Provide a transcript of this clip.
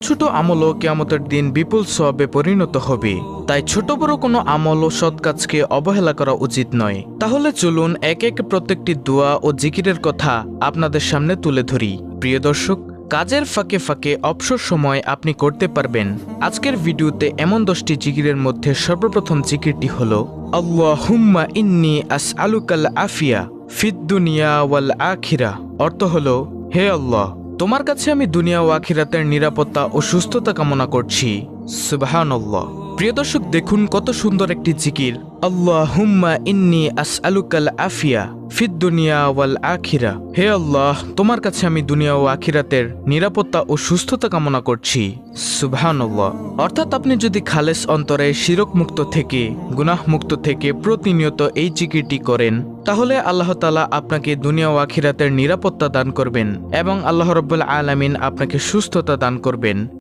ছোট আমলও কিয়ামতের দিন বিপুল সওয়াবে পরিণত হবে। তাই ছোট বড় কোনো আমল ও সৎ কাজকে অবহেলা করা উচিত নয়। তাহলে চলুন এক এক প্রত্যেকটি দোয়া ও জিকিরের কথা আপনাদের সামনে তুলে ধরি। প্রিয় দর্শক, কাজের ফাঁকে ফাঁকে অবসর সময় আপনি করতে পারবেন আজকের ভিডিওতে এমন 10টি জিকিরের মধ্যে সর্বপ্রথম জিকিরটি হলো আল্লাহুম্মা ইন্নী আসআলুকাল আফিয়া ফিদ দুনিয়া ওয়াল আখিরা। অর্থ হলো, হে আল্লাহ, তোমার কাছে আমি দুনিয়া ও আখিরাতের নিরাপত্তা ও সুস্থতা কামনা করছি। সুবহানাল্লাহ। প্রিয় দর্শক, দেখুন কত সুন্দর একটি জিকির। আল্লাহুম্মা ইন্নী আসআলুকাল আফিয়া ফিদ দুনিয়া ওয়াল আখিরা। হে আল্লাহ, তোমার কাছে আমি দুনিয়া ও আখিরাতের নিরাপত্তা ও সুস্থতা কামনা করছি। সুবহানাল্লাহ। অর্থাৎ আপনি যদি খালেস অন্তরে শিরক মুক্ত থেকে, গুনাহ মুক্ত থেকে প্রতিনিয়ত এই জিকিরটি করেন, তাহলে আল্লাহ তাআলা আপনাকে দুনিয়া ও আখিরাতের নিরাপত্তা দান করবেন এবং আল্লাহ রাব্বুল আলামিন আপনাকে সুস্থতা দান করবেন।